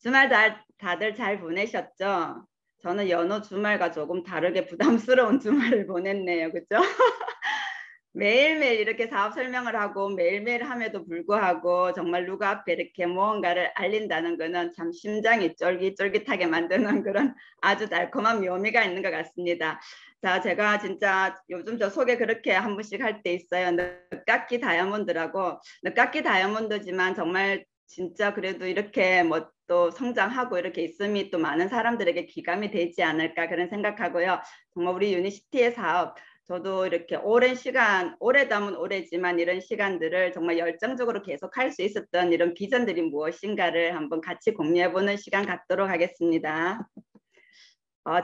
주말 다들 잘 보내셨죠? 저는 연어 주말과 조금 다르게 부담스러운 주말을 보냈네요. 그죠? 매일매일 이렇게 사업 설명을 하고 매일매일 함에도 불구하고 정말 누구 앞에 이렇게 무언가를 알린다는 거는 참 심장이 쫄깃쫄깃하게 만드는 그런 아주 달콤한 묘미가 있는 것 같습니다. 자, 제가 진짜 요즘 저 소개 그렇게 한 번씩 할 때 있어요. 늦깎이 다이아몬드라고. 늦깎이 다이아몬드지만 정말 진짜 그래도 이렇게 뭐 또 성장하고 이렇게 있음이 또 많은 사람들에게 기감이 되지 않을까 그런 생각하고요. 정말 우리 유니시티의 사업 저도 이렇게 오랜 시간, 오래담은 오래지만 이런 시간들을 정말 열정적으로 계속 할 수 있었던 이런 비전들이 무엇인가를 한번 같이 공유해보는 시간 갖도록 하겠습니다.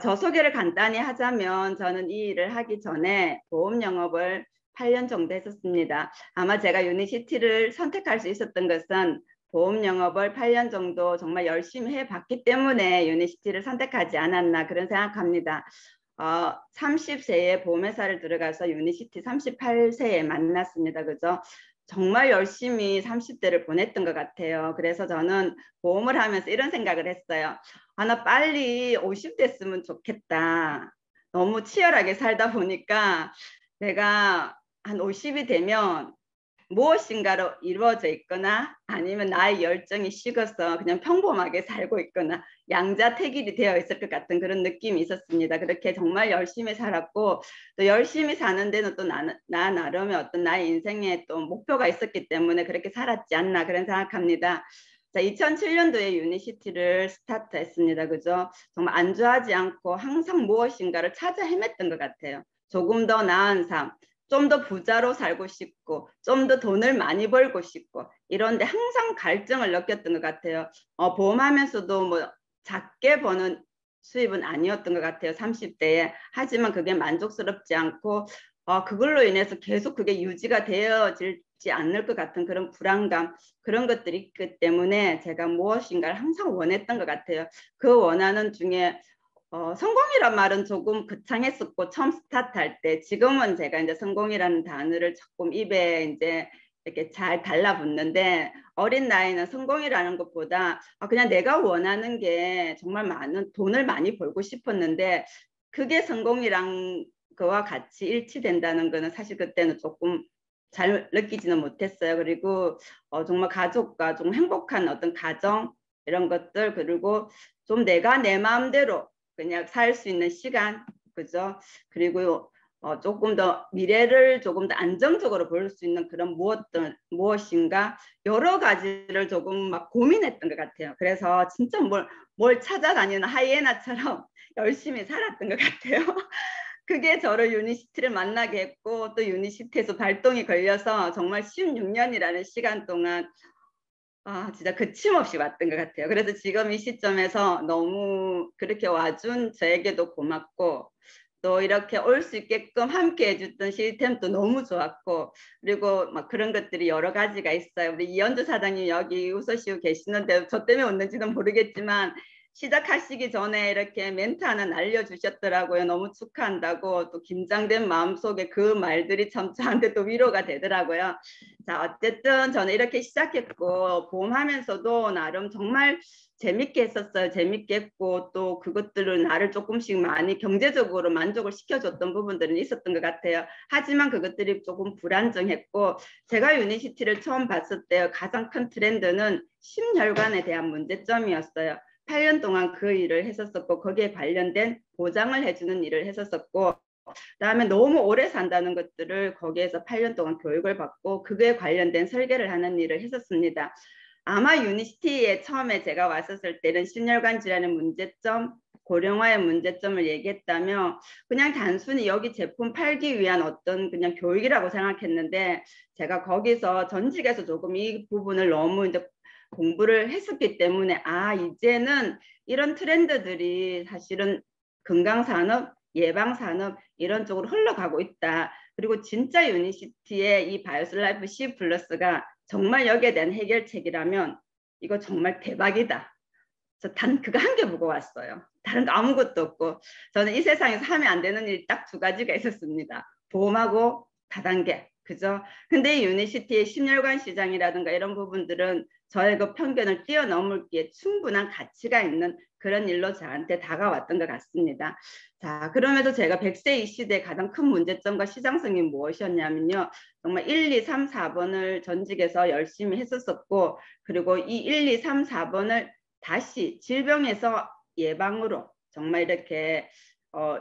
저 소개를 간단히 하자면 저는 이 일을 하기 전에 보험 영업을 8년 정도 했었습니다. 아마 제가 유니시티를 선택할 수 있었던 것은 보험 영업을 8년 정도 정말 열심히 해봤기 때문에 유니시티를 선택하지 않았나 그런 생각합니다. 30세에 보험회사를 들어가서 유니시티 38세에 만났습니다. 그죠? 정말 열심히 30대를 보냈던 것 같아요. 그래서 저는 보험을 하면서 이런 생각을 했어요. 나 빨리 50 됐으면 좋겠다. 너무 치열하게 살다 보니까 내가 한 50이 되면 무엇인가로 이루어져 있거나 아니면 나의 열정이 식어서 그냥 평범하게 살고 있거나 양자택일이 되어 있을 것 같은 그런 느낌이 있었습니다. 그렇게 정말 열심히 살았고 또 열심히 사는 데는 또 나 나름의 어떤 나의 인생에 또 목표가 있었기 때문에 그렇게 살았지 않나 그런 생각합니다. 자, 2007년도에 유니시티를 스타트했습니다. 그죠? 정말 안주하지 않고 항상 무엇인가를 찾아 헤맸던 것 같아요. 조금 더 나은 삶, 좀 더 부자로 살고 싶고 좀 더 돈을 많이 벌고 싶고 이런데 항상 갈증을 느꼈던 것 같아요. 보험하면서도 뭐 작게 버는 수입은 아니었던 것 같아요. 30대에. 하지만 그게 만족스럽지 않고 그걸로 인해서 계속 그게 유지가 되어질지 않을 것 같은 그런 불안감 그런 것들이 있기 때문에 제가 무엇인가를 항상 원했던 것 같아요. 그 원하는 중에 성공이란 말은 조금 거창했었고 처음 스타트할 때 지금은 제가 이제 성공이라는 단어를 조금 입에 이제 이렇게 잘 달라붙는데 어린 나이는 성공이라는 것보다 그냥 내가 원하는 게 정말 많은 돈을 많이 벌고 싶었는데 그게 성공이란 거와 같이 일치된다는 거는 사실 그때는 조금 잘 느끼지는 못했어요. 그리고 정말 가족과 좀 행복한 어떤 가정 이런 것들 그리고 좀 내가 내 마음대로 그냥 살 수 있는 시간, 그죠? 그리고 조금 더 미래를 조금 더 안정적으로 볼 수 있는 그런 무엇인가 여러 가지를 조금 막 고민했던 것 같아요. 그래서 진짜 뭘 찾아다니는 하이에나처럼 열심히 살았던 것 같아요. 그게 저를 유니시티를 만나게 했고 또 유니시티에서 발동이 걸려서 정말 16년이라는 시간 동안 진짜 거침없이 왔던 것 같아요. 그래서 지금 이 시점에서 너무 그렇게 와준 저에게도 고맙고 또 이렇게 올 수 있게끔 함께 해줬던 시스템도 너무 좋았고 그리고 막 그런 것들이 여러 가지가 있어요. 우리 이현주 사장님 여기 웃으시고 계시는데 저 때문에 웃는지는 모르겠지만 시작하시기 전에 이렇게 멘트 하나 날려주셨더라고요. 너무 축하한다고 또 긴장된 마음속에 그 말들이 참 저한테 또 위로가 되더라고요. 자, 어쨌든 저는 이렇게 시작했고 보험하면서도 나름 정말 재밌게 했었어요. 재밌게 했고 또 그것들을 나를 조금씩 많이 경제적으로 만족을 시켜줬던 부분들은 있었던 것 같아요. 하지만 그것들이 조금 불안정했고 제가 유니시티를 처음 봤을 때 가장 큰 트렌드는 심혈관에 대한 문제점이었어요. 8년 동안 그 일을 했었었고 거기에 관련된 보장을 해주는 일을 했었었고 그다음에 너무 오래 산다는 것들을 거기에서 8년 동안 교육을 받고 그거에 관련된 설계를 하는 일을 했었습니다. 아마 유니시티에 처음에 제가 왔었을 때는 심혈관 질환의 문제점, 고령화의 문제점을 얘기했다면 그냥 단순히 여기 제품 팔기 위한 어떤 그냥 교육이라고 생각했는데 제가 거기서 전직에서 조금 이 부분을 너무 이제 공부를 했었기 때문에 이제는 이런 트렌드들이 사실은 건강산업, 예방산업 이런 쪽으로 흘러가고 있다. 그리고 진짜 유니시티의 이 바이오슬라이프 C 플러스가 정말 여기에 대한 해결책이라면 이거 정말 대박이다. 저 단 그거 한 개 보고 왔어요. 다른 거 아무것도 없고 저는 이 세상에서 하면 안 되는 일이 딱 두 가지가 있었습니다. 보험하고 다단계. 그죠? 근데 이 유니시티의 심혈관 시장이라든가 이런 부분들은 저의 그 편견을 뛰어넘기에 충분한 가치가 있는 그런 일로 저한테 다가왔던 것 같습니다. 자, 그러면서 제가 100세 이 시대의 가장 큰 문제점과 시장성이 무엇이었냐면요. 정말 1, 2, 3, 4번을 전직에서 열심히 했었었고, 그리고 이 1, 2, 3, 4번을 다시 질병에서 예방으로 정말 이렇게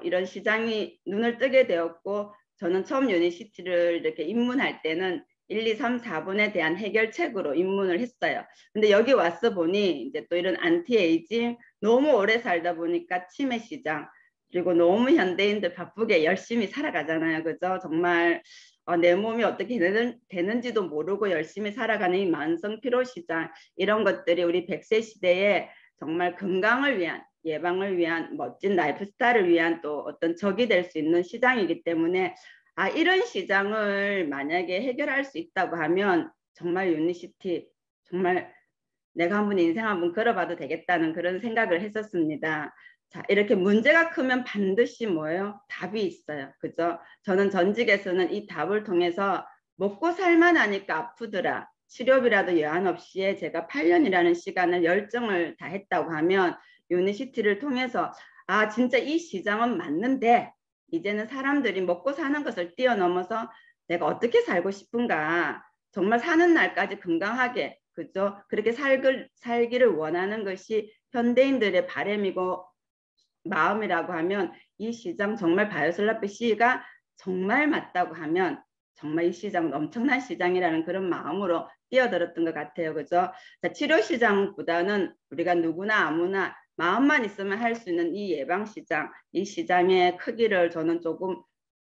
이런 시장이 눈을 뜨게 되었고, 저는 처음 유니시티를 이렇게 입문할 때는 1, 2, 3, 4번에 대한 해결책으로 입문을 했어요. 근데 여기 와서 보니 이제 또 이런 안티에이징, 너무 오래 살다 보니까 치매 시장, 그리고 너무 현대인들 바쁘게 열심히 살아가잖아요. 그죠? 정말 내 몸이 어떻게 되는지도 모르고 열심히 살아가는 이 만성 피로 시장, 이런 것들이 우리 100세 시대에 정말 건강을 위한, 예방을 위한, 멋진 라이프 스타일을 위한 또 어떤 적이 될 수 있는 시장이기 때문에, 이런 시장을 만약에 해결할 수 있다고 하면 정말 유니시티, 정말 내가 한번 인생 한번 걸어봐도 되겠다는 그런 생각을 했었습니다. 자, 이렇게 문제가 크면 반드시 뭐예요? 답이 있어요. 그죠? 저는 전직에서는 이 답을 통해서 먹고 살만하니까 아프더라, 치료비라도 여한 없이 제가 8년이라는 시간을 열정을 다했다고 하면 유니시티를 통해서 진짜 이 시장은 맞는데 이제는 사람들이 먹고 사는 것을 뛰어넘어서 내가 어떻게 살고 싶은가, 정말 사는 날까지 건강하게, 그죠? 그렇게 살기를 원하는 것이 현대인들의 바람이고 마음이라고 하면, 이 시장 정말 바이오슬라피 C가 정말 맞다고 하면 정말 이 시장은 엄청난 시장이라는 그런 마음으로 뛰어들었던 것 같아요. 그죠? 자, 치료 시장보다는 우리가 누구나 아무나 마음만 있으면 할 수 있는 이 예방 시장, 이 시장의 크기를 저는 조금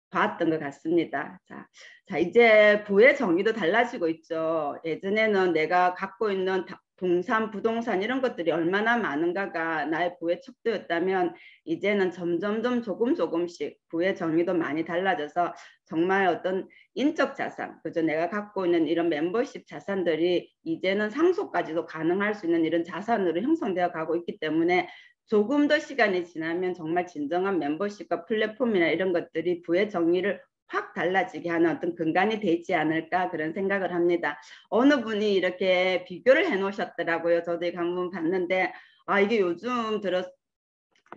봤던 것 같습니다. 자, 이제 부의 정의도 달라지고 있죠. 예전에는 내가 갖고 있는 동산, 부동산 이런 것들이 얼마나 많은가가 나의 부의 척도였다면, 이제는 점점점 조금씩 부의 정의도 많이 달라져서 정말 어떤 인적 자산, 그죠? 내가 갖고 있는 이런 멤버십 자산들이 이제는 상속까지도 가능할 수 있는 이런 자산으로 형성되어 가고 있기 때문에, 조금 더 시간이 지나면 정말 진정한 멤버십과 플랫폼이나 이런 것들이 부의 정의를 확 달라지게 하는 어떤 근간이 되지 않을까, 그런 생각을 합니다. 어느 분이 이렇게 비교를 해 놓으셨더라고요. 저도 이거 한번 봤는데 이게 요즘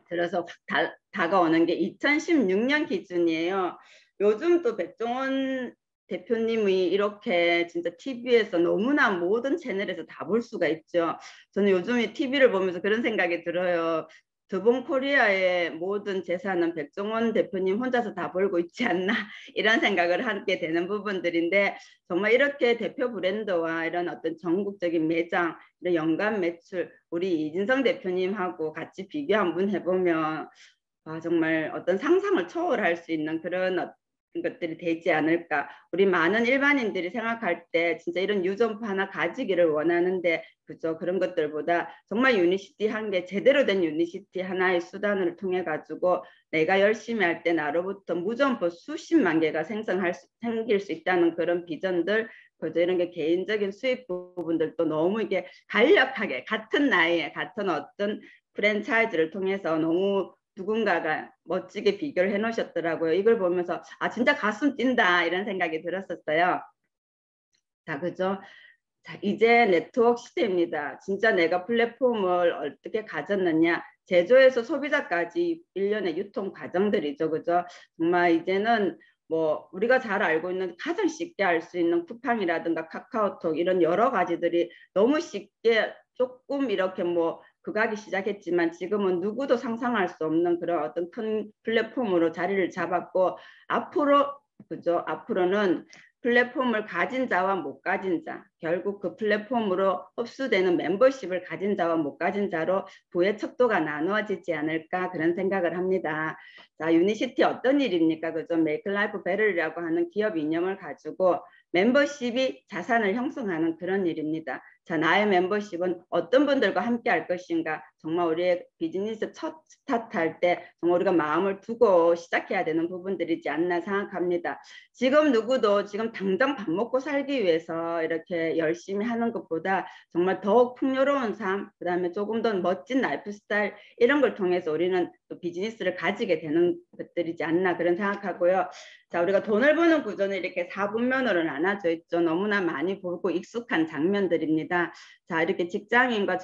들어서 확 다가오는 게 2016년 기준이에요. 요즘 또 백종원 대표님이 이렇게 진짜 TV에서 너무나 모든 채널에서 다 볼 수가 있죠. 저는 요즘에 TV를 보면서 그런 생각이 들어요. 드본 코리아의 모든 재산은 백종원 대표님 혼자서 다 벌고 있지 않나, 이런 생각을 하게 되는 부분들인데, 정말 이렇게 대표 브랜드와 이런 어떤 전국적인 매장, 이런 연간 매출, 우리 이진성 대표님하고 같이 비교 한번 해보면 정말 어떤 상상을 초월할 수 있는 그런 것들이 되지 않을까. 우리 많은 일반인들이 생각할 때 진짜 이런 유점프 하나 가지기를 원하는데, 그죠? 그런 것들보다 정말 유니시티 한 게, 제대로 된 유니시티 하나의 수단을 통해 가지고 내가 열심히 할 때 나로부터 무점프 수십만 개가 생길 수 있다는 그런 비전들, 그죠? 이런 게 개인적인 수입 부분들도 너무 이게 간략하게 같은 나이에 같은 어떤 프랜차이즈를 통해서 너무 누군가가 멋지게 비교를 해 놓으셨더라고요. 이걸 보면서 진짜 가슴 뛴다, 이런 생각이 들었었어요. 자, 그죠? 자, 이제 네트워크 시대입니다. 진짜 내가 플랫폼을 어떻게 가졌느냐, 제조에서 소비자까지 일련의 유통 과정들이죠. 그죠? 정말 이제는 뭐 우리가 잘 알고 있는 가장 쉽게 할 수 있는 쿠팡이라든가 카카오톡, 이런 여러 가지들이 너무 쉽게 조금 이렇게 뭐 그가기 시작했지만, 지금은 누구도 상상할 수 없는 그런 어떤 큰 플랫폼으로 자리를 잡았고, 앞으로는 플랫폼을 가진 자와 못 가진 자, 결국 그 플랫폼으로 흡수되는 멤버십을 가진 자와 못 가진 자로 부의 척도가 나누어지지 않을까, 그런 생각을 합니다. 자, 유니시티 어떤 일입니까? 그죠? 메이크 라이프 베럴이라고 하는 기업 이념을 가지고 멤버십이 자산을 형성하는 그런 일입니다. 자, 나의 멤버십은 어떤 분들과 함께 할 것인가, 정말 우리의 비즈니스 첫 스타트할 때 정말 우리가 마음을 두고 시작해야 되는 부분들이지 않나 생각합니다. 지금 누구도 지금 당장 밥 먹고 살기 위해서 이렇게 열심히 하는 것보다 정말 더욱 풍요로운 삶, 그다음에 조금 더 멋진 라이프 스타일 이런 걸 통해서 우리는 또 비즈니스를 가지게 되는 것들이지 않나 그런 생각하고요. 자, 우리가 돈을 버는 구조는 이렇게 4분면으로 나눠져 있죠. 너무나 많이 보고 익숙한 장면들입니다. 자, 이렇게 직장인과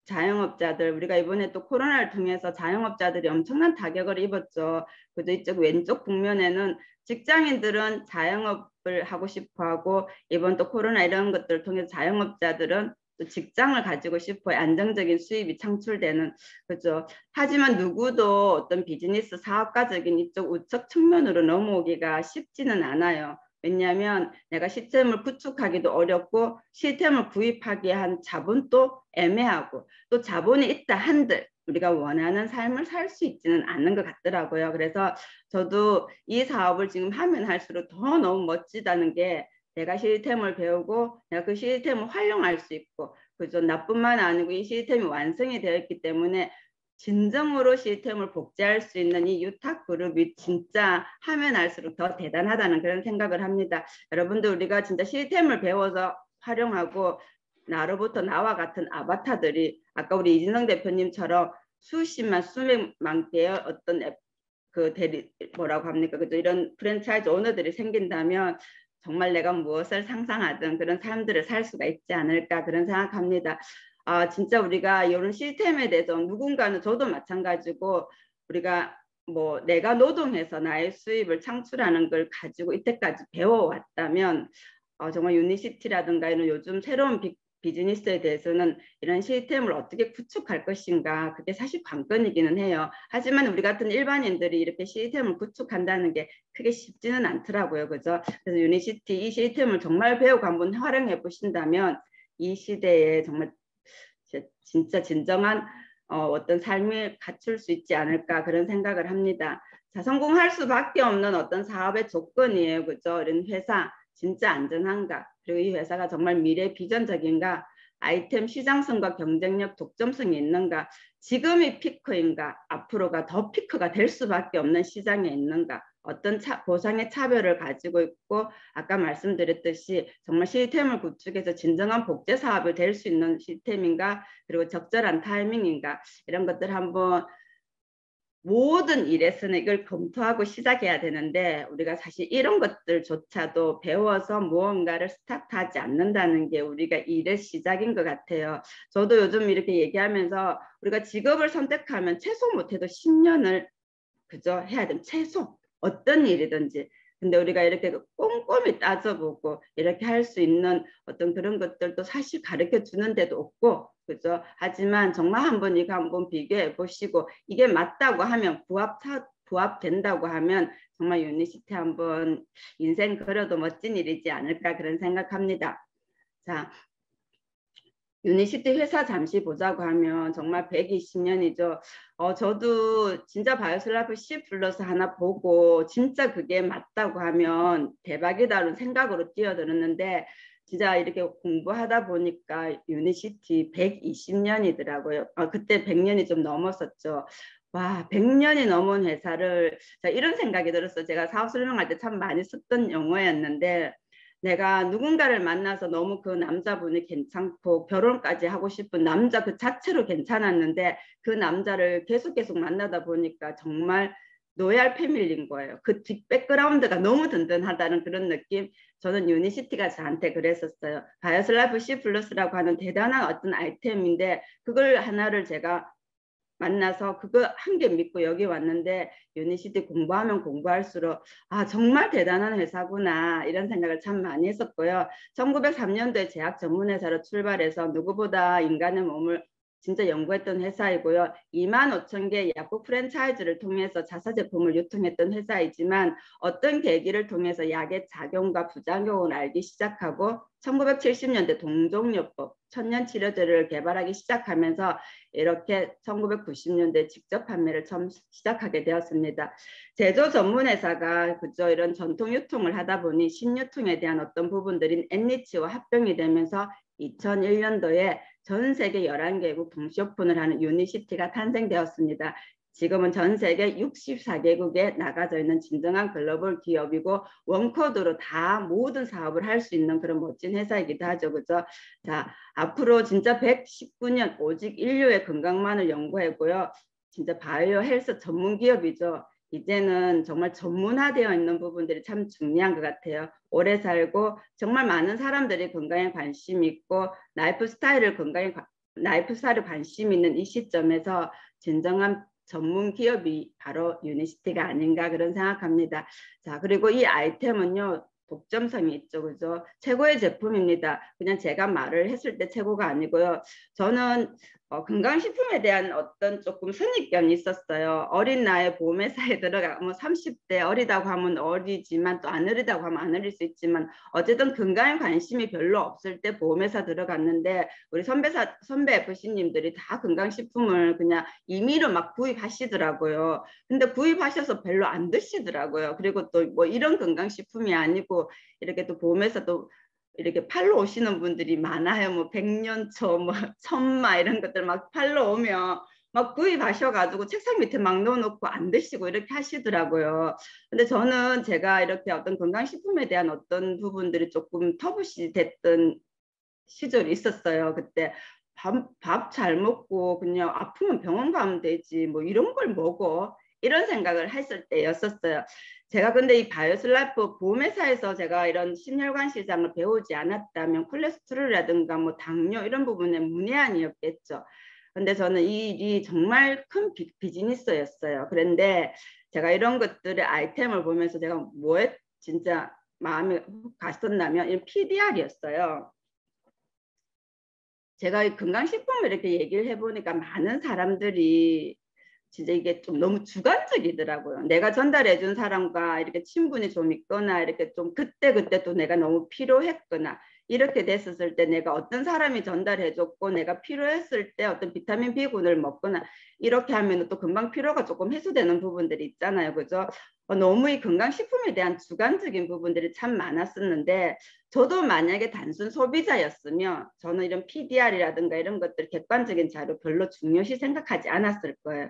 자영업자들, 우리가 이번에 또 코로나를 통해서 자영업자들이 엄청난 타격을 입었죠. 그죠? 이쪽 왼쪽 국면에는 직장인들은 자영업을 하고 싶어 하고, 이번 또 코로나 이런 것들을 통해서 자영업자들은 또 직장을 가지고 싶어요. 안정적인 수입이 창출되는, 그죠? 하지만 누구도 어떤 비즈니스 사업가적인 이쪽 우측 측면으로 넘어오기가 쉽지는 않아요. 왜냐하면 내가 시스템을 구축하기도 어렵고 시스템을 구입하기 한 자본도 애매하고 또 자본이 있다 한들 우리가 원하는 삶을 살 수 있지는 않는 것 같더라고요. 그래서 저도 이 사업을 지금 하면 할수록 더 너무 멋지다는 게 내가 시스템을 배우고 내가 그 시스템을 활용할 수 있고 그죠? 나뿐만 아니고 이 시스템이 완성이 되어 있기 때문에 진정으로 시스템을 복제할 수 있는 이 유탁그룹이 진짜 하면 할수록 더 대단하다는 그런 생각을 합니다. 여러분들 우리가 진짜 시스템을 배워서 활용하고 나로부터 나와 같은 아바타들이 아까 우리 이진성 대표님처럼 수십만 수백만 개의 어떤 그 대리 뭐라고 합니까? 그죠? 이런 프랜차이즈 오너들이 생긴다면 정말 내가 무엇을 상상하든 그런 삶들을 살 수가 있지 않을까 그런 생각합니다. 아, 진짜 우리가 이런 시스템에 대해서 누군가는 저도 마찬가지고 우리가 뭐 내가 노동해서 나의 수입을 창출하는 걸 가지고 이때까지 배워왔다면 정말 유니시티라든가 이런 요즘 새로운 비즈니스에 대해서는 이런 시스템을 어떻게 구축할 것인가 그게 사실 관건이기는 해요. 하지만 우리 같은 일반인들이 이렇게 시스템을 구축한다는 게 크게 쉽지는 않더라고요. 그죠? 그래서 유니시티 이 시스템을 정말 배우고 한번 활용해 보신다면 이 시대에 정말 진짜 진정한 어떤 삶을 갖출 수 있지 않을까 그런 생각을 합니다. 자, 성공할 수밖에 없는 어떤 사업의 조건이에요. 그죠? 이런 회사 진짜 안전한가? 그리고 이 회사가 정말 미래 비전적인가? 아이템 시장성과 경쟁력, 독점성이 있는가? 지금이 피크인가? 앞으로가 더 피크가 될 수밖에 없는 시장에 있는가? 어떤 보상의 차별을 가지고 있고 아까 말씀드렸듯이 정말 시스템을 구축해서 진정한 복제 사업이 될 수 있는 시스템인가? 그리고 적절한 타이밍인가? 이런 것들 한번 모든 일에서는 이걸 검토하고 시작해야 되는데 우리가 사실 이런 것들조차도 배워서 무언가를 스타트하지 않는다는 게 우리가 일의 시작인 것 같아요. 저도 요즘 이렇게 얘기하면서 우리가 직업을 선택하면 최소 못해도 10년을 그저 해야 되는 최소 어떤 일이든지 근데 우리가 이렇게 꼼꼼히 따져보고 이렇게 할 수 있는 어떤 그런 것들도 사실 가르쳐 주는 데도 없고 그죠? 하지만 정말 한번 이거 한번 비교해 보시고 이게 맞다고 하면 부합된다고 하면 정말 유니시티 한번 인생 걸어도 멋진 일이지 않을까 그런 생각합니다. 자, 유니시티 회사 잠시 보자고 하면 정말 120년이죠. 저도 진짜 바이오슬라프 C 플러스 하나 보고 진짜 그게 맞다고 하면 대박이다라는 생각으로 뛰어들었는데 진짜 이렇게 공부하다 보니까 유니시티 120년이더라고요. 그때 100년이 좀 넘었었죠. 와, 100년이 넘은 회사를 자, 이런 생각이 들었어요. 제가 사업 설명할 때 참 많이 썼던 용어였는데 내가 누군가를 만나서 너무 그 남자분이 괜찮고 결혼까지 하고 싶은 남자 그 자체로 괜찮았는데 그 남자를 계속 만나다 보니까 정말 로얄 패밀리인 거예요. 그 뒷 백그라운드가 너무 든든하다는 그런 느낌. 저는 유니시티가 저한테 그랬었어요. 바이오슬라이프 C 플러스라고 하는 대단한 어떤 아이템인데 그걸 하나를 제가 만나서 그거 한 개 믿고 여기 왔는데 유니시티 공부하면 공부할수록 아 정말 대단한 회사구나 이런 생각을 참 많이 했었고요. 1903년도에 제약 전문회사로 출발해서 누구보다 인간의 몸을 진짜 연구했던 회사이고요. 25,000개 약국 프랜차이즈를 통해서 자사제품을 유통했던 회사이지만 어떤 계기를 통해서 약의 작용과 부작용을 알기 시작하고 1970년대 동종요법 천년치료제를 개발하기 시작하면서 이렇게 1990년대 직접 판매를 처음 시작하게 되었습니다. 제조 전문회사가 그저 이런 전통 유통을 하다 보니 신유통에 대한 어떤 부분들인 엔리치와 합병이 되면서 2001년도에 전 세계 11개국 동시 오픈을 하는 유니시티가 탄생되었습니다. 지금은 전 세계 64개국에 나가져 있는 진정한 글로벌 기업이고 원코드로 다 모든 사업을 할 수 있는 그런 멋진 회사이기도 하죠. 그죠? 자, 앞으로 진짜 119년 오직 인류의 건강만을 연구하고요. 진짜 바이오 헬스 전문 기업이죠. 이제는 정말 전문화되어 있는 부분들이 참 중요한 것 같아요. 오래 살고 정말 많은 사람들이 건강에 관심 있고 라이프 스타일을 관심 있는 이 시점에서 진정한 전문 기업이 바로 유니시티가 아닌가 그런 생각합니다. 자, 그리고 이 아이템은요. 독점성이 있죠. 그죠? 최고의 제품입니다. 그냥 제가 말을 했을 때 최고가 아니고요. 저는 건강식품에 대한 어떤 조금 선입견이 있었어요. 어린 나이에 보험회사에 들어가 뭐 30대 어리다고 하면 어리지만 또 안 어리다고 하면 안 어릴 수 있지만 어쨌든 건강에 관심이 별로 없을 때 보험회사 들어갔는데 우리 선배 FC님들이 다 건강식품을 그냥 임의로 막 구입하시더라고요. 근데 구입하셔서 별로 안 드시더라고요. 그리고 또 뭐 이런 건강식품이 아니고 이렇게 또 보험회사도 이렇게 팔러 오시는 분들이 많아요. 뭐 100년초, 뭐 천마 이런 것들 막 팔러 오면 막 구입하셔가지고 책상 밑에 막 넣어놓고 안 드시고 이렇게 하시더라고요. 근데 저는 제가 이렇게 어떤 건강식품에 대한 어떤 부분들이 조금 터부시 됐던 시절이 있었어요. 그때 밥 잘 먹고 그냥 아프면 병원 가면 되지 뭐 이런 걸 먹어 이런 생각을 했을 때였었어요. 제가 근데 이 바이오슬라이프 보험회사에서 제가 이런 심혈관 시장을 배우지 않았다면 콜레스테롤이라든가 뭐 당뇨 이런 부분에 문외한이었겠죠. 근데 저는 이 일이 정말 큰 비즈니스였어요. 그런데 제가 이런 것들의 아이템을 보면서 제가 뭐에 진짜 마음이 갔었냐면 이 PDR이었어요. 제가 이 건강식품을 이렇게 얘기를 해보니까 많은 사람들이 진짜 이게 좀 너무 주관적이더라고요. 내가 전달해준 사람과 이렇게 친분이 좀 있거나 이렇게 좀 그때그때 또 내가 너무 필요했거나 이렇게 됐었을 때 내가 어떤 사람이 전달해줬고 내가 필요했을 때 어떤 비타민 B군을 먹거나 이렇게 하면 또 금방 피로가 조금 해소되는 부분들이 있잖아요. 그죠? 너무 이 건강식품에 대한 주관적인 부분들이 참 많았었는데 저도 만약에 단순 소비자였으면 저는 이런 PDR이라든가 이런 것들 객관적인 자료 별로 중요시 생각하지 않았을 거예요.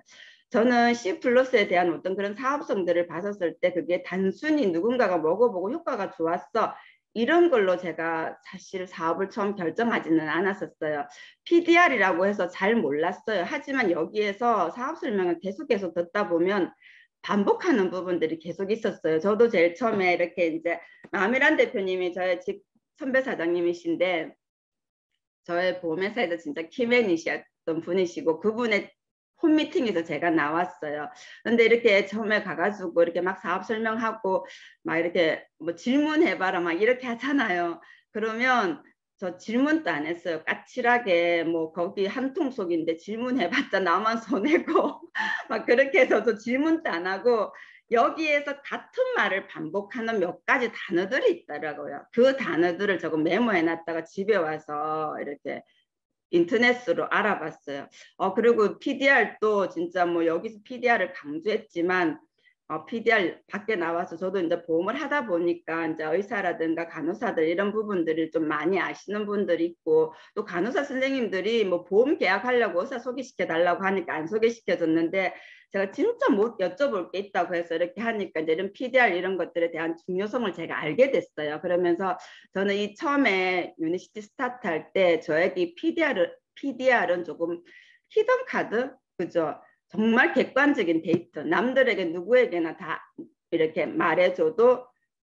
저는 C 플러스에 대한 어떤 그런 사업성들을 봤었을 때 그게 단순히 누군가가 먹어보고 효과가 좋았어. 이런 걸로 제가 사실 사업을 처음 결정하지는 않았었어요. PDR이라고 해서 잘 몰랐어요. 하지만 여기에서 사업 설명을 계속해서 듣다 보면 반복하는 부분들이 계속 있었어요. 저도 제일 처음에 이렇게 이제 마미란 대표님이 저의 집 선배 사장님이신데 저의 보험회사에서 진짜 키맨이셨던 분이시고 그분의 홈미팅에서 제가 나왔어요. 근데 이렇게 처음에 가가지고 이렇게 막 사업 설명하고 막 이렇게 뭐 질문해봐라 막 이렇게 하잖아요. 그러면 저 질문도 안 했어요. 까칠하게 뭐 거기 한 통 속인데 질문해봤자 나만 손해고 막 그렇게 해서 저 질문도 안 하고 여기에서 같은 말을 반복하는 몇 가지 단어들이 있더라고요. 그 단어들을 조금 메모해놨다가 집에 와서 이렇게 인터넷으로 알아봤어요. 그리고 PDR도 진짜 뭐 여기서 PDR을 강조했지만 PDR 밖에 나와서 저도 이제 보험을 하다 보니까 이제 의사라든가 간호사들 이런 부분들을 좀 많이 아시는 분들이 있고 또 간호사 선생님들이 뭐 보험 계약하려고 의사 소개시켜 달라고 하니까 안 소개시켜줬는데 제가 진짜 못 여쭤볼 게 있다고 해서 이렇게 하니까 이제 이런 PDR 이런 것들에 대한 중요성을 제가 알게 됐어요. 그러면서 저는 이 처음에 유니시티 스타트 할 때 저에게 PDR은 조금 히든 카드 그죠? 정말 객관적인 데이터 남들에게 누구에게나 다 이렇게 말해줘도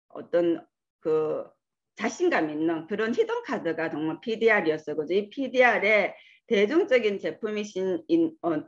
어떤 그 자신감 있는 그런 히든 카드가 정말 PDR이었어요. 그죠? 이 PDR에 대중적인 제품이신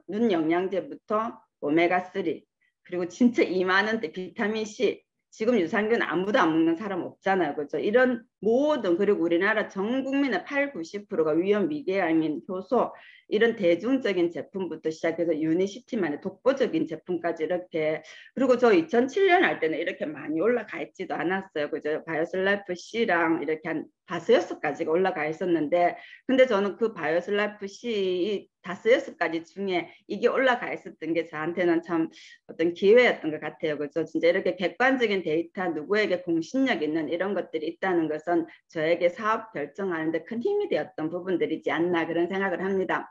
눈 영양제부터 오메가3 그리고 진짜 2만 원대 비타민C 지금 유산균 아무도 안 먹는 사람 없잖아요. 그죠? 이런 모든 그리고 우리나라 전 국민의 8, 90%가 위험 미개양인 효소 이런 대중적인 제품부터 시작해서 유니시티만의 독보적인 제품까지 이렇게 그리고 저 2007년 할 때는 이렇게 많이 올라가 있지도 않았어요. 그죠? 바이오슬라이프 C랑 이렇게 한 5~6가지가 올라가 있었는데 근데 저는 그 바이오슬라이프 C 5~6가지 중에 이게 올라가 있었던 게 저한테는 참 어떤 기회였던 것 같아요. 그죠? 진짜 이렇게 객관적인 데이터 누구에게 공신력 있는 이런 것들이 있다는 것은 것은 저에게 사업 결정하는데 큰 힘이 되었던 부분들이지 않나 그런 생각을 합니다.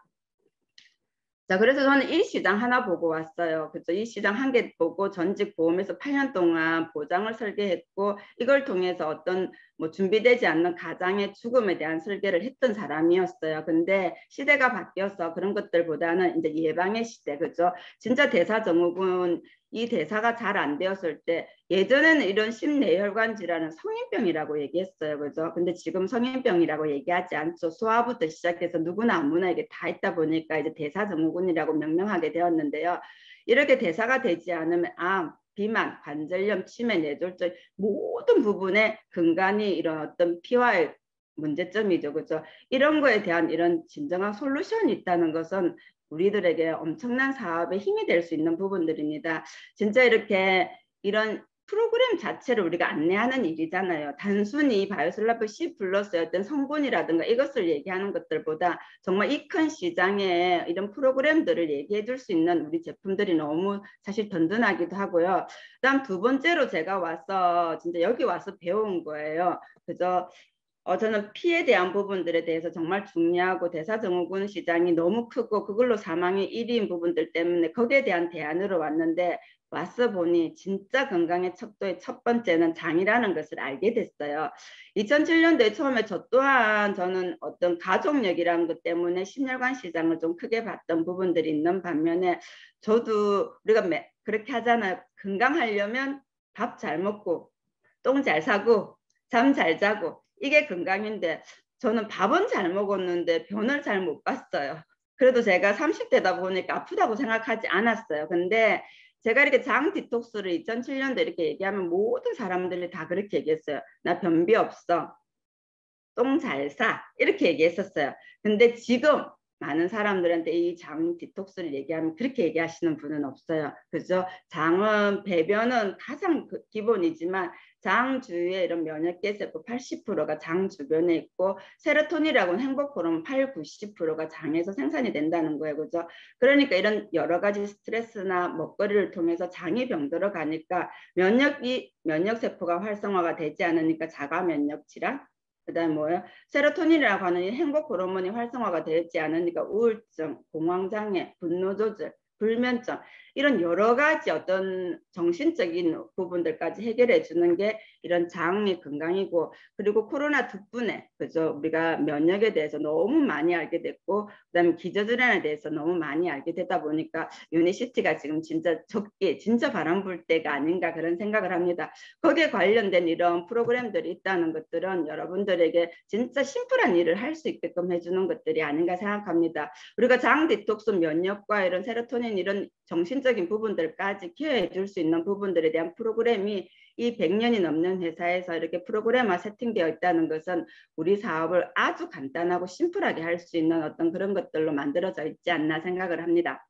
자, 그래서 저는 이 시장 하나 보고 왔어요. 그죠? 이 시장 한 개 보고 전직 보험에서 8년 동안 보장을 설계했고 이걸 통해서 어떤 뭐 준비되지 않는 가장의 죽음에 대한 설계를 했던 사람이었어요. 근데 시대가 바뀌어서 그런 것들보다는 이제 예방의 시대, 그죠? 진짜 대사증후군 이 대사가 잘 안 되었을 때 예전에는 이런 심내혈관 질환은 성인병이라고 얘기했어요. 그죠? 근데 지금 성인병이라고 얘기하지 않죠. 소아부터 시작해서 누구나 아무나 이게 다 있다 보니까 이제 대사증후군이라고 명명하게 되었는데요. 이렇게 대사가 되지 않으면 암, 비만, 관절염, 치매, 뇌졸중 모든 부분에 근간이 이런 어떤 피와의 문제점이죠. 그죠? 이런 거에 대한 이런 진정한 솔루션이 있다는 것은 우리들에게 엄청난 사업에 힘이 될 수 있는 부분들입니다. 진짜 이렇게 이런 프로그램 자체를 우리가 안내하는 일이잖아요. 단순히 바이오슬라프 C 플러스의 어떤 성분이라든가 이것을 얘기하는 것들보다 정말 이 큰 시장에 이런 프로그램들을 얘기해 줄 수 있는 우리 제품들이 너무 사실 든든하기도 하고요. 그다음 두 번째로 제가 와서 진짜 여기 와서 배운 거예요. 그죠? 저는 피에 대한 부분들에 대해서 정말 중요하고 대사증후군 시장이 너무 크고 그걸로 사망이 1위인 부분들 때문에 거기에 대한 대안으로 왔는데 와서 보니 진짜 건강의 척도의 첫 번째는 장이라는 것을 알게 됐어요. 2007년도에 처음에 저 또한 저는 어떤 가족력이라는 것 때문에 심혈관 시장을 좀 크게 봤던 부분들이 있는 반면에 저도 우리가 그렇게 하잖아요. 건강하려면 밥 잘 먹고 똥 잘 싸고 잠 잘 자고 이게 건강인데 저는 밥은 잘 먹었는데 변을 잘 못 봤어요. 그래도 제가 30대다 보니까 아프다고 생각하지 않았어요. 근데 제가 이렇게 장 디톡스를 2007년도에 이렇게 얘기하면 모든 사람들이 다 그렇게 얘기했어요. 나 변비 없어. 똥 잘 싸. 이렇게 얘기했었어요. 근데 지금 많은 사람들한테 이 장 디톡스를 얘기하면 그렇게 얘기하시는 분은 없어요. 그죠? 장은 배변은 가장 기본이지만 장 주위에 이런 면역계 세포 80%가 장 주변에 있고 세로토닌이라고는 행복 호르몬 8, 90%가 장에서 생산이 된다는 거예요. 그죠? 그러니까 이런 여러 가지 스트레스나 먹거리를 통해서 장이 병들어 가니까 면역 세포가 활성화가 되지 않으니까 자가 면역 질환 그다음 뭐예요? 세로토닌이라고 하는 행복 호르몬이 활성화가 되지 않으니까 우울증, 공황장애, 분노 조절, 불면증 이런 여러 가지 어떤 정신적인 부분들까지 해결해 주는 게 이런 장의 건강이고 그리고 코로나 덕분에 그죠 우리가 면역에 대해서 너무 많이 알게 됐고 그다음에 기저질환에 대해서 너무 많이 알게 되다 보니까 유니시티가 지금 진짜 적게 진짜 바람 불 때가 아닌가 그런 생각을 합니다. 거기에 관련된 이런 프로그램들이 있다는 것들은 여러분들에게 진짜 심플한 일을 할 수 있게끔 해주는 것들이 아닌가 생각합니다. 우리가 장 디톡스 면역과 이런 세로토닌 이런 정신적인 부분들까지 케어해 줄 수 있는 부분들에 대한 프로그램이 이 100년이 넘는 회사에서 이렇게 프로그램화 세팅되어 있다는 것은 우리 사업을 아주 간단하고 심플하게 할 수 있는 어떤 그런 것들로 만들어져 있지 않나 생각을 합니다.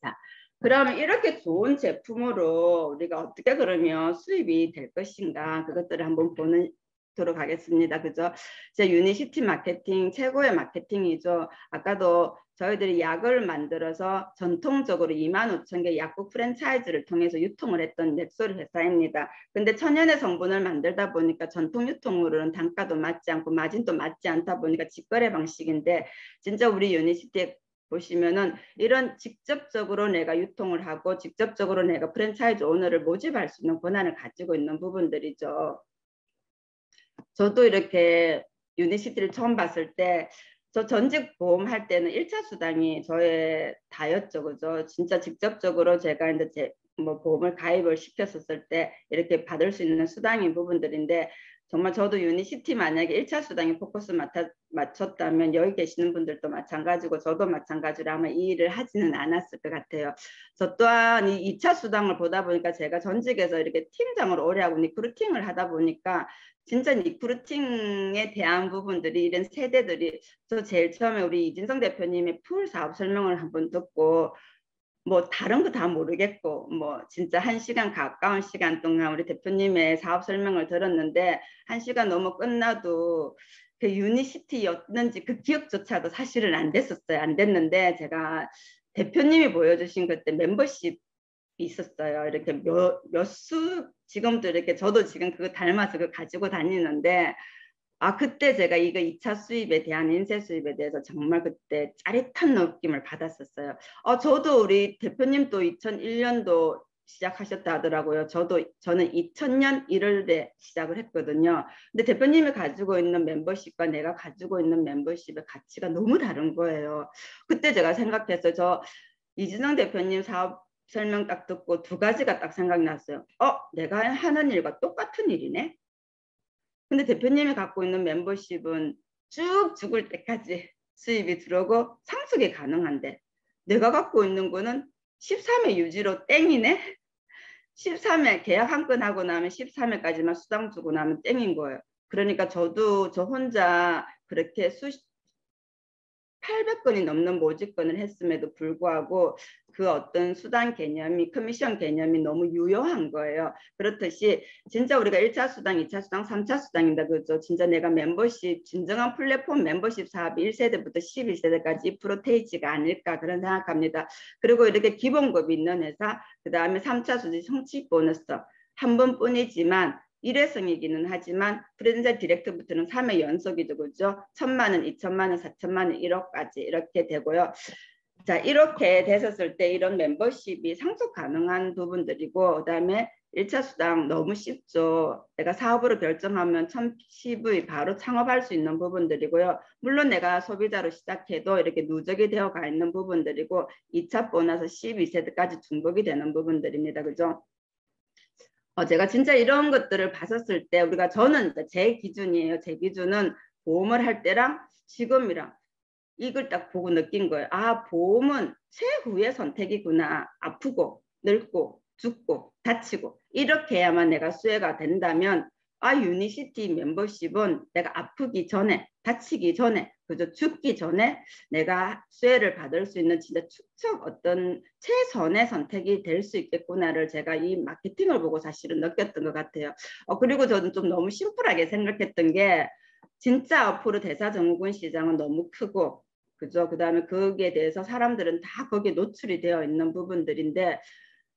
자, 그러면 이렇게 좋은 제품으로 우리가 어떻게 그러면 수입이 될 것인가 그것들을 한번 보는 도록 하겠습니다. 그죠? 제 유니시티 마케팅 최고의 마케팅이죠. 아까도 저희들이 약을 만들어서 전통적으로 25,000개 약국 프랜차이즈를 통해서 유통을 했던 넥솔 회사입니다. 근데 천연의 성분을 만들다 보니까 전통 유통으로는 단가도 맞지 않고 마진도 맞지 않다 보니까 직거래 방식인데 진짜 우리 유니시티에 보시면은 이런 직접적으로 내가 유통을 하고 직접적으로 내가 프랜차이즈 오너를 모집할 수 있는 권한을 가지고 있는 부분들이죠. 저도 이렇게 유니시티를 처음 봤을 때 저 전직 보험 할 때는 1차 수당이 저의 다였죠. 그죠? 진짜 직접적으로 제가 이제 뭐 보험을 가입을 시켰었을 때 이렇게 받을 수 있는 수당인 부분들인데 정말 저도 유니시티 만약에 1차 수당에 포커스 맞췄다면 여기 계시는 분들도 마찬가지고 저도 마찬가지로 아마 이 일을 하지는 않았을 것 같아요. 저 또한 이 2차 수당을 보다 보니까 제가 전직에서 이렇게 팀장으로 오래 하고 리크루팅을 하다 보니까 진짜 리크루팅에 대한 부분들이 이런 세대들이 저 제일 처음에 우리 이진성 대표님의 풀 사업 설명을 한번 듣고 뭐 다른 거 다 모르겠고 뭐 진짜 1시간 가까운 시간 동안 우리 대표님의 사업 설명을 들었는데 1시간 넘어 끝나도 그 유니시티였는지 그 기억조차도 사실은 안 됐었어요. 안 됐는데 제가 대표님이 보여주신 그때 멤버십 있었어요. 이렇게 몇 수, 지금도 이렇게 저도 지금 그거 닮아서 그거 가지고 다니는데, 그때 제가 이거 2차 수입에 대한 인쇄 수입에 대해서 정말 그때 짜릿한 느낌을 받았었어요. 저도 우리 대표님도 2001년도 시작하셨다 하더라고요. 저는 2000년 1월에 시작을 했거든요. 근데 대표님이 가지고 있는 멤버십과 내가 가지고 있는 멤버십의 가치가 너무 다른 거예요. 그때 제가 생각했어요. 저 이진영 대표님 사업 설명 딱 듣고 두 가지가 딱 생각났어요. 내가 하는 일과 똑같은 일이네. 근데 대표님이 갖고 있는 멤버십은 쭉 죽을 때까지 수입이 들어오고 상속이 가능한데, 내가 갖고 있는 거는 13회 유지로 땡이네. 13회 계약 한 건 하고 나면 13회까지만 수당 주고 나면 땡인 거예요. 그러니까 저도 저 혼자 그렇게 800건이 넘는 모집건을 했음에도 불구하고 그 어떤 수당 개념이, 커미션 개념이 너무 유효한 거예요. 그렇듯이 진짜 우리가 1차 수당, 2차 수당, 3차 수당인다 그죠? 진짜 내가 멤버십, 진정한 플랫폼 멤버십 사업이 1세대부터 11세대까지 프로테이지가 아닐까 그런 생각합니다. 그리고 이렇게 기본급이 있는 회사, 그 다음에 3차 수지 성취 보너스 한 번뿐이지만 일회성이기는 하지만 프랜차이즈 디렉트부터는 3회 연속이죠. 그죠? 1000만 원, 2000만 원, 4000만 원, 1억까지 이렇게 되고요. 자, 이렇게 됐었을 때 이런 멤버십이 상속 가능한 부분들이고, 그다음에 1차 수당 너무 쉽죠. 내가 사업으로 결정하면 1010의 바로 창업할 수 있는 부분들이고요. 물론 내가 소비자로 시작해도 이렇게 누적이 되어 가 있는 부분들이고, 2차 보너스 12세대까지 중복이 되는 부분들입니다. 그죠? 제가 진짜 이런 것들을 봤었을 때 저는 제 기준이에요. 제 기준은 보험을 할 때랑 지금이랑 이걸 딱 보고 느낀 거예요. 보험은 최후의 선택이구나. 아프고 늙고 죽고 다치고 이렇게 해야만 내가 수혜가 된다면 유니시티 멤버십은 내가 아프기 전에, 다치기 전에, 그저 죽기 전에 내가 수혜를 받을 수 있는 진짜 축적 어떤 최선의 선택이 될 수 있겠구나를 제가 이 마케팅을 보고 사실은 느꼈던 것 같아요. 그리고 저는 좀 너무 심플하게 생각했던 게, 진짜 앞으로 대사증후군 시장은 너무 크고, 그죠? 그 다음에 거기에 대해서 사람들은 다 거기에 노출이 되어 있는 부분들인데,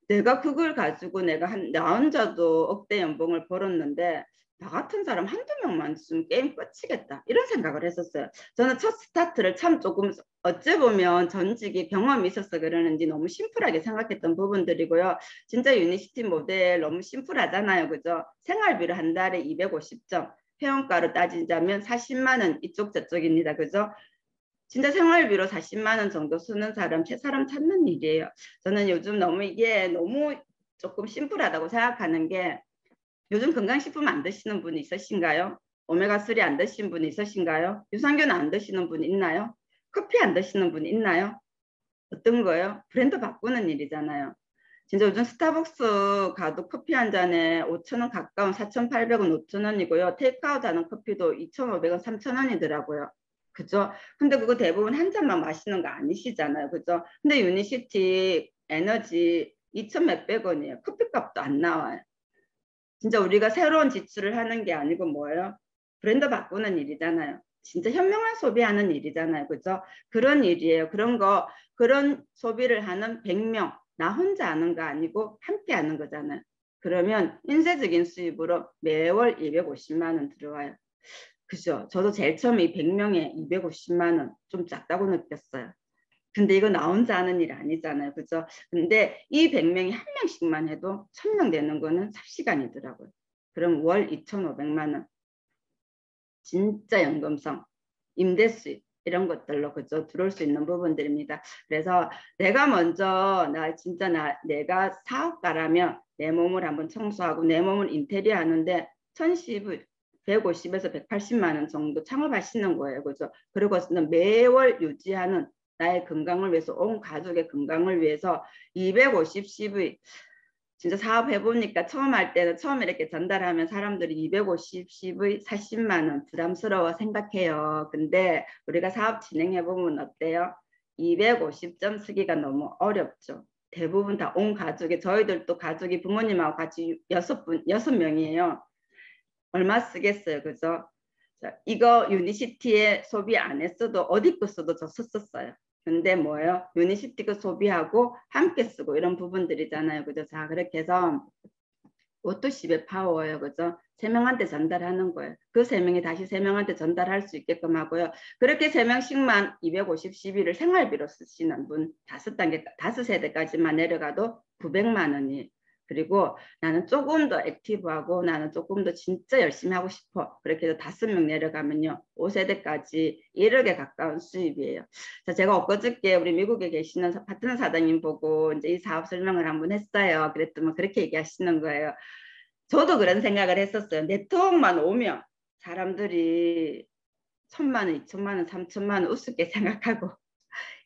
내가 그걸 가지고 나 혼자도 억대 연봉을 벌었는데 나 같은 사람 한두 명만 있으면 게임 끝이겠다 이런 생각을 했었어요. 저는 첫 스타트를 참 조금 어찌 보면 전직이 경험이 있어서 그러는지 너무 심플하게 생각했던 부분들이고요. 진짜 유니시티 모델 너무 심플하잖아요. 그죠? 생활비를 한 달에 250점, 회원가로 따지자면 40만 원 이쪽 저쪽입니다. 그죠? 진짜 생활비로 40만 원 정도 쓰는 사람 찾는 일이에요. 저는 요즘 이게 너무 조금 심플하다고 생각하는 게, 요즘 건강식품 안 드시는 분이 있으신가요? 오메가3 안 드시는 분이 있으신가요? 유산균 안 드시는 분 있나요? 커피 안 드시는 분 있나요? 어떤 거예요? 브랜드 바꾸는 일이잖아요. 진짜 요즘 스타벅스 가도 커피 한 잔에 5,000원 가까운 4,800원, 5,000원이고요. 테이크아웃 하는 커피도 2,500원, 3,000원이더라고요. 그죠? 근데 그거 대부분 한 잔만 마시는 거 아니시잖아요. 그죠? 근데 유니시티 에너지 2,000 몇백 원이에요. 커피값도 안 나와요. 진짜 우리가 새로운 지출을 하는 게 아니고 뭐예요? 브랜드 바꾸는 일이잖아요. 진짜 현명한 소비하는 일이잖아요. 그죠? 그런 일이에요. 그런 소비를 하는 100명, 나 혼자 하는 거 아니고 함께 하는 거잖아요. 그러면 인쇄적인 수입으로 매월 250만 원 들어와요. 그죠? 저도 제일 처음에 이 100명에 250만 원 좀 작다고 느꼈어요. 근데 이거 나 혼자 하는 일 아니잖아요. 그죠? 근데 이 100명이 한 명씩만 해도 1000명 되는 거는 3시간이더라고요. 그럼 월 2,500만 원. 진짜 연금성, 임대 수입 이런 것들로 그죠? 들어올 수 있는 부분들입니다. 그래서 내가 먼저 내가 사업가라면 내 몸을 한번 청소하고 내 몸을 인테리어 하는데 150에서 180만 원 정도 창업하시는 거예요. 그죠? 그리고는 매월 유지하는 나의 건강을 위해서, 온 가족의 건강을 위해서 250CV 진짜 사업해보니까 처음 할 때는 처음 이렇게 전달하면 사람들이 250CV 40만 원 부담스러워 생각해요. 근데 우리가 사업 진행해보면 어때요? 250점 쓰기가 너무 어렵죠. 대부분 다 온 가족이, 저희들도 가족이 부모님하고 같이 6명이에요. 얼마 쓰겠어요. 그죠? 자, 이거 유니시티에 소비 안 했어도 어디 거 써도 저 썼었어요. 근데 뭐예요? 유니시티그 소비하고 함께 쓰고 이런 부분들이잖아요. 그죠? 자, 그렇게 해서 오토십의 파워예요. 그죠? 세 명한테 전달하는 거예요. 그 세 명이 다시 세 명한테 전달할 수 있게끔 하고요. 그렇게 세 명씩만 250 CB를 생활비로 쓰시는 분 다섯 단계, 다섯 세대까지만 내려가도 900만 원이. 그리고 나는 조금 더 액티브하고 나는 조금 더 진짜 열심히 하고 싶어. 그렇게 해서 5명 내려가면요. 5세대까지 1억에 가까운 수입이에요. 자, 제가 엊그저께 우리 미국에 계시는 파트너 사장님 보고 이제 이 사업 설명을 한번 했어요. 그랬더니 그렇게 얘기하시는 거예요. 저도 그런 생각을 했었어요. 네트워크만 오면 사람들이 1,000만 원, 2천만 원, 3천만 원 우습게 생각하고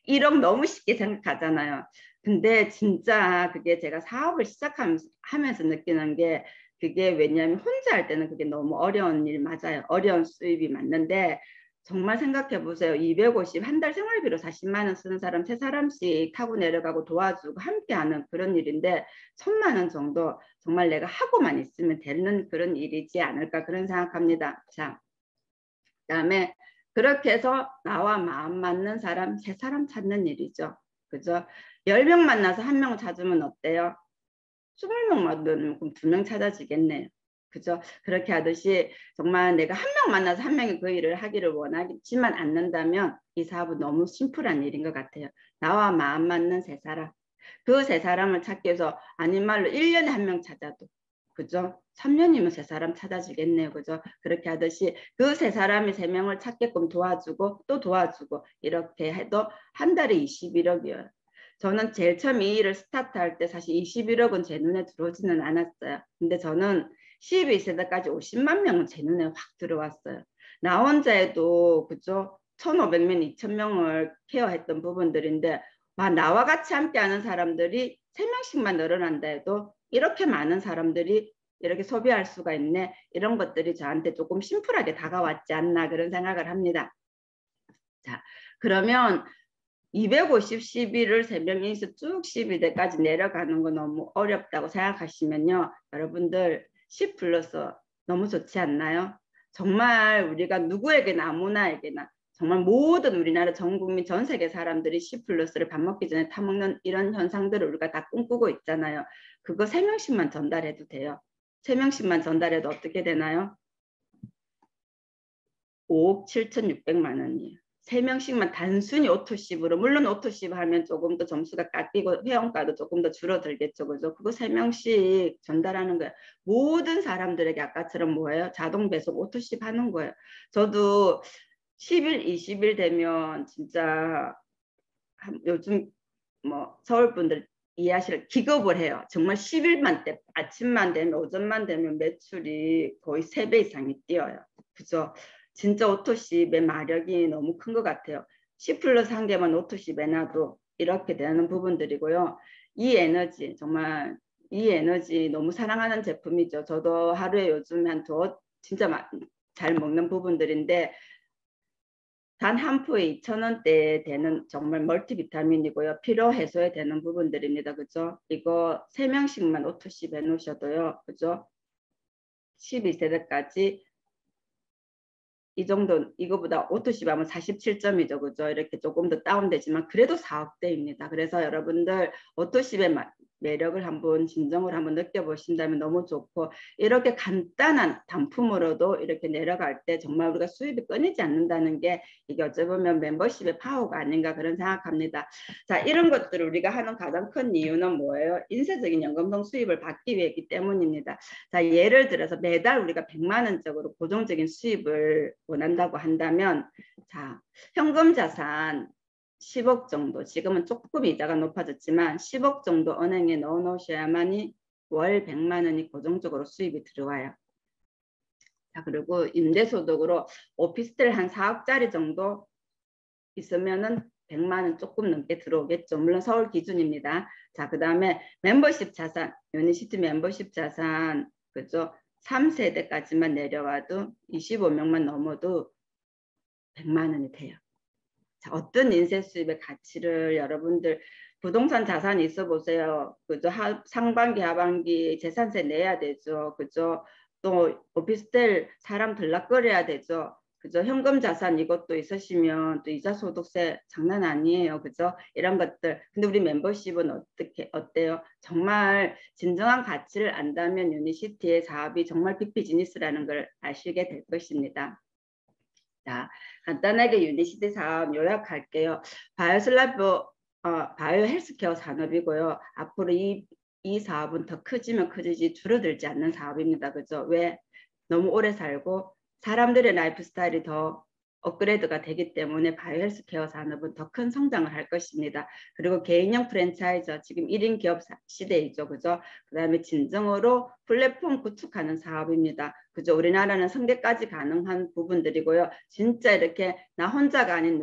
1억 너무 쉽게 생각하잖아요. 근데 진짜 그게 제가 사업을 시작하면서 느끼는 게 그게 왜냐하면 혼자 할 때는 그게 너무 어려운 일 맞아요. 어려운 수입이 맞는데 정말 생각해 보세요. 250 한 달 생활비로 40만 원 쓰는 사람 세 사람씩 타고 내려가고 도와주고 함께하는 그런 일인데 1,000만 원 정도 정말 내가 하고만 있으면 되는 그런 일이지 않을까 그런 생각합니다. 자, 그다음에 그렇게 해서 나와 마음 맞는 사람 세 사람 찾는 일이죠. 그죠? 10명 만나서 한 명 찾으면 어때요? 20명 만나면 그럼 2명 찾아지겠네요. 그죠? 그렇게 하듯이 정말 내가 한 명 만나서 한 명이 그 일을 하기를 원하지만 않는다면 이 사업은 너무 심플한 일인 것 같아요. 나와 마음 맞는 세 사람. 그 세 사람을 찾기 위해서 아닌 말로 1년에 한 명 찾아도 그죠? 3년이면 세 사람 찾아지겠네요. 그죠? 그렇게 하듯이 그 세 사람이 세 명을 찾게끔 도와주고 또 도와주고 이렇게 해도 한 달에 21억이에요. 저는 제일 처음 이 일을 스타트할 때 사실 21억은 제 눈에 들어오지는 않았어요. 근데 저는 12세대까지 50만 명은 제 눈에 확 들어왔어요. 나 혼자 해도 그죠? 1,500명, 2,000명을 케어했던 부분들인데 나와 같이 함께하는 사람들이 3명씩만 늘어난다 해도 이렇게 많은 사람들이 이렇게 소비할 수가 있네. 이런 것들이 저한테 조금 심플하게 다가왔지 않나 그런 생각을 합니다. 자, 그러면 250 CB를 3명이서 쭉 12대까지 내려가는 거 너무 어렵다고 생각하시면요. 여러분들 10 플러스 너무 좋지 않나요? 정말 우리가 누구에게나 아무나에게나 정말 모든 우리나라 전 국민 전 세계 사람들이 10 플러스를 밥 먹기 전에 타먹는 이런 현상들을 우리가 다 꿈꾸고 있잖아요. 그거 3명씩만 전달해도 돼요. 3명씩만 전달해도 어떻게 되나요? 5억 7,600만 원이에요. 3명씩만 단순히 오토십으로 물론 오토십 하면 조금 더 점수가 깎이고 회원가도 조금 더 줄어들겠죠. 그죠? 그거 3명씩 전달하는 거예요. 모든 사람들에게 아까처럼 뭐예요? 자동 배송 오토십 하는 거예요. 저도 10일, 20일 되면 진짜 요즘 뭐 서울 분들 이해하실 기겁을 해요. 정말 10일만 때 아침만 되면 오전만 되면 매출이 거의 3배 이상이 뛰어요. 그죠? 진짜 오토십의 마력이 너무 큰 것 같아요. 10 플러스 한 개만 오토십에 놔도 이렇게 되는 부분들이고요. 이 에너지 정말 이 에너지 너무 사랑하는 제품이죠. 저도 하루에 요즘 한 진짜 잘 먹는 부분들인데 단 한 포에 2,000원대 되는 정말 멀티비타민이고요. 피로 해소에 되는 부분들입니다. 그죠? 이거 3명씩만 오토십 해놓으셔도요. 그죠? 12세대까지 이 정도 이거보다 오토십 하면 47점이죠. 그죠? 이렇게 조금 더 다운되지만 그래도 4억대입니다. 그래서 여러분들 오토십의 매력을 한번 진정을 한번 느껴보신다면 너무 좋고 이렇게 간단한 단품으로도 이렇게 내려갈 때 정말 우리가 수입이 끊이지 않는다는 게 이게 어찌 보면 멤버십의 파워가 아닌가 그런 생각합니다. 자, 이런 것들을 우리가 하는 가장 큰 이유는 뭐예요? 인쇄적인 연금성 수입을 받기 위해이기 때문입니다. 자, 예를 들어서 매달 우리가 100만 원적으로 고정적인 수입을 원한다고 한다면 자, 현금 자산 10억 정도 지금은 조금 이자가 높아졌지만 10억 정도 은행에 넣어 놓으셔야만이 월 100만 원이 고정적으로 수입이 들어와요. 자, 그리고 임대소득으로 오피스텔 한 4억짜리 정도 있으면은 100만 원 조금 넘게 들어오겠죠. 물론 서울 기준입니다. 자, 그 다음에 멤버십 자산, 유니시티 멤버십 자산, 그죠? 3세대까지만 내려와도 25명만 넘어도 100만 원이 돼요. 자, 어떤 인쇄 수입의 가치를 여러분들 부동산 자산이 있어 보세요. 그죠? 상반기, 하반기 재산세 내야 되죠. 그죠? 또 오피스텔 사람 들락거려야 되죠. 그죠? 현금 자산 이것도 있으시면 또 이자 소득세 장난 아니에요. 그죠? 이런 것들. 근데 우리 멤버십은 어때요? 정말 진정한 가치를 안다면 유니시티의 사업이 정말 빅 비즈니스라는 걸 아시게 될 것입니다. 자, 간단하게 유니시티 사업 요약할게요. 바이오 헬스케어 산업이고요. 앞으로 이 사업은 더 커지면 커지지 줄어들지 않는 사업입니다. 그죠? 왜? 너무 오래 살고 사람들의 라이프 스타일이 더 업그레이드가 되기 때문에 바이오 헬스케어 산업은 더 큰 성장을 할 것입니다. 그리고 개인형 프랜차이즈, 지금 1인 기업 시대이죠. 그죠? 그 다음에 진정으로 플랫폼 구축하는 사업입니다. 그죠? 우리나라는 성대까지 가능한 부분들이고요. 진짜 이렇게 나 혼자가 아닌